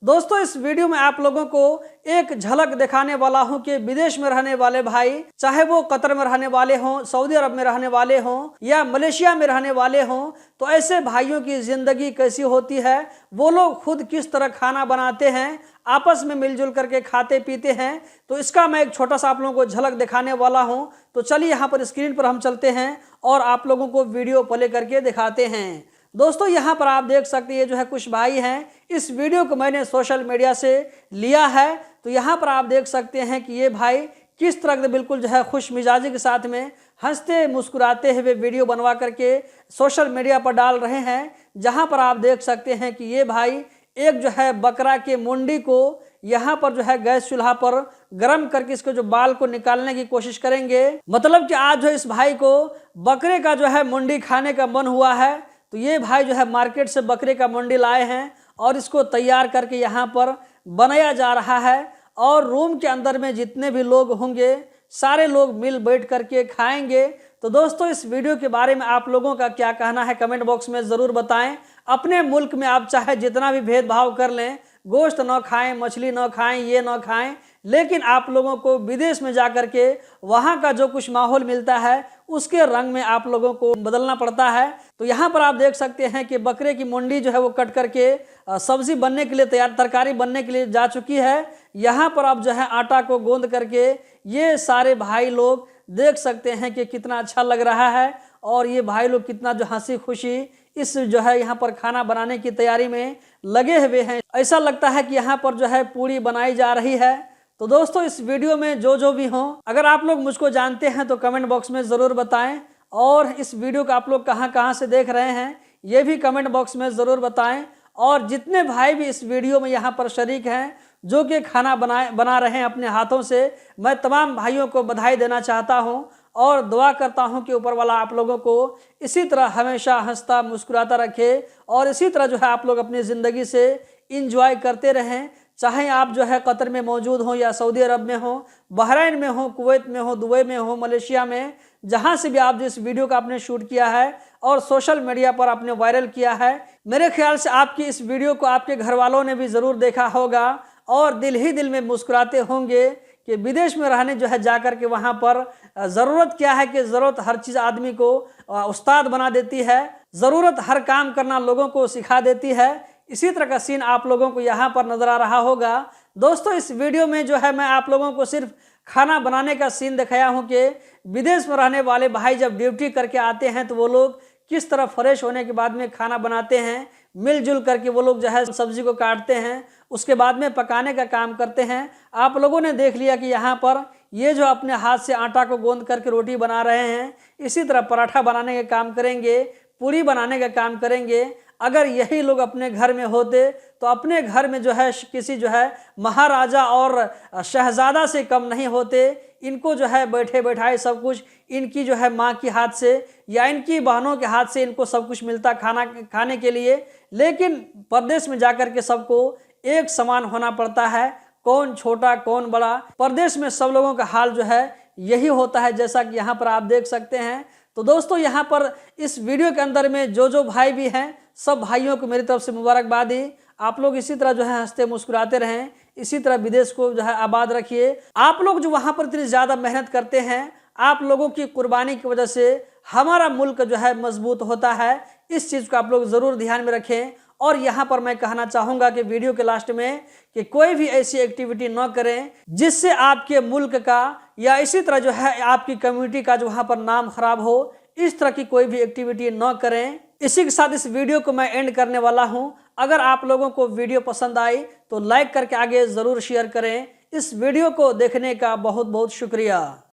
दोस्तों इस वीडियो में आप लोगों को एक झलक दिखाने वाला हूं कि विदेश में रहने वाले भाई, चाहे वो कतर में रहने वाले हों, सऊदी अरब में रहने वाले हों या मलेशिया में रहने वाले हों, तो ऐसे भाइयों की जिंदगी कैसी होती है, वो लोग खुद किस तरह खाना बनाते हैं, आपस में मिलजुल करके खाते पीते हैं। तो इसका मैं एक छोटा सा आप लोगों को झलक दिखाने वाला हूं। तो चलिए यहाँ पर स्क्रीन पर हम चलते हैं और आप लोगों को वीडियो प्ले करके दिखाते हैं। दोस्तों यहाँ पर आप देख सकते हैं, ये जो है कुछ भाई हैं। इस वीडियो को मैंने सोशल मीडिया से लिया है। तो यहाँ पर आप देख सकते हैं कि ये भाई किस तरह से बिल्कुल जो है खुश मिजाजी के साथ में हंसते मुस्कुराते हुए वीडियो बनवा करके सोशल मीडिया पर डाल रहे हैं। जहाँ पर आप देख सकते हैं कि ये भाई एक जो है बकरा के मुंडी को यहाँ पर जो है गैस चूल्हा पर गर्म करके इसके जो बाल को निकालने की कोशिश करेंगे। मतलब कि आज जो इस भाई को बकरे का जो है मुंडी खाने का मन हुआ है। तो ये भाई जो है मार्केट से बकरे का मुंडी लाए हैं और इसको तैयार करके यहाँ पर बनाया जा रहा है। और रूम के अंदर में जितने भी लोग होंगे सारे लोग मिल बैठ करके खाएंगे। तो दोस्तों इस वीडियो के बारे में आप लोगों का क्या कहना है कमेंट बॉक्स में ज़रूर बताएं। अपने मुल्क में आप चाहे जितना भी भेदभाव कर लें, गोश्त न खाएं, मछली न खाएं, ये न खाएं, लेकिन आप लोगों को विदेश में जा कर के वहाँ का जो कुछ माहौल मिलता है उसके रंग में आप लोगों को बदलना पड़ता है। तो यहाँ पर आप देख सकते हैं कि बकरे की मुंडी जो है वो कट करके सब्जी बनने के लिए तैयार, तरकारी बनने के लिए जा चुकी है। यहाँ पर आप जो है आटा को गोंद करके ये सारे भाई लोग देख सकते हैं कि कितना अच्छा लग रहा है। और ये भाई लोग कितना जो हंसी खुशी इस जो है यहाँ पर खाना बनाने की तैयारी में लगे हुए हैं। ऐसा लगता है कि यहाँ पर जो है पूड़ी बनाई जा रही है। तो दोस्तों इस वीडियो में जो भी हों, अगर आप लोग मुझको जानते हैं तो कमेंट बॉक्स में ज़रूर बताएं। और इस वीडियो को आप लोग कहाँ से देख रहे हैं ये भी कमेंट बॉक्स में ज़रूर बताएं। और जितने भाई भी इस वीडियो में यहाँ पर शरीक हैं जो कि खाना बना रहे हैं अपने हाथों से, मैं तमाम भाइयों को बधाई देना चाहता हूँ और दुआ करता हूँ कि ऊपर वाला आप लोगों को इसी तरह हमेशा हंसता मुस्कुराता रखे और इसी तरह जो है आप लोग अपनी ज़िंदगी से इंजॉय करते रहें। चाहे आप जो है कतर में मौजूद हों या सऊदी अरब में हों, बहरीन में हों, कुवैत में हों, दुबई में हों, मलेशिया में, जहाँ से भी आप जिस वीडियो का आपने शूट किया है और सोशल मीडिया पर आपने वायरल किया है, मेरे ख्याल से आपकी इस वीडियो को आपके घर वालों ने भी ज़रूर देखा होगा और दिल ही दिल में मुस्कुराते होंगे कि विदेश में रहने जो है जाकर के वहाँ पर ज़रूरत क्या है कि ज़रूरत हर चीज़ आदमी को उस्ताद बना देती है, ज़रूरत हर काम करना लोगों को सिखा देती है। इसी तरह का सीन आप लोगों को यहाँ पर नज़र आ रहा होगा। दोस्तों इस वीडियो में जो है मैं आप लोगों को सिर्फ खाना बनाने का सीन दिखाया हूँ कि विदेश में रहने वाले भाई जब ड्यूटी करके आते हैं तो वो लोग किस तरह फ्रेश होने के बाद में खाना बनाते हैं, मिलजुल करके वो लोग जो है सब्जी को काटते हैं, उसके बाद में पकाने का काम करते हैं। आप लोगों ने देख लिया कि यहाँ पर ये जो अपने हाथ से आटा को गोंद करके रोटी बना रहे हैं, इसी तरह पराठा बनाने का काम करेंगे, पूरी बनाने का काम करेंगे। अगर यही लोग अपने घर में होते तो अपने घर में जो है किसी जो है महाराजा और शहजादा से कम नहीं होते। इनको जो है बैठे बैठाए सब कुछ इनकी जो है माँ की हाथ से या इनकी बहनों के हाथ से इनको सब कुछ मिलता खाने के लिए। लेकिन परदेश में जाकर के सबको एक समान होना पड़ता है, कौन छोटा कौन बड़ा। परदेश में सब लोगों का हाल जो है यही होता है, जैसा कि यहाँ पर आप देख सकते हैं। तो दोस्तों यहाँ पर इस वीडियो के अंदर में जो भाई भी हैं सब भाइयों को मेरी तरफ से मुबारकबादी। आप लोग इसी तरह जो है हंसते मुस्कुराते रहें, इसी तरह विदेश को जो है आबाद रखिए। आप लोग जो वहाँ पर इतनी ज़्यादा मेहनत करते हैं, आप लोगों की कुर्बानी की वजह से हमारा मुल्क जो है मजबूत होता है। इस चीज़ को आप लोग ज़रूर ध्यान में रखें। और यहाँ पर मैं कहना चाहूँगा कि वीडियो के लास्ट में कि कोई भी ऐसी एक्टिविटी न करें जिससे आपके मुल्क का या इसी तरह जो है आपकी कम्युनिटी का जो वहाँ पर नाम खराब हो। इस तरह की कोई भी एक्टिविटी न करें। इसी के साथ इस वीडियो को मैं एंड करने वाला हूं। अगर आप लोगों को वीडियो पसंद आई तो लाइक करके आगे ज़रूर शेयर करें। इस वीडियो को देखने का बहुत बहुत शुक्रिया।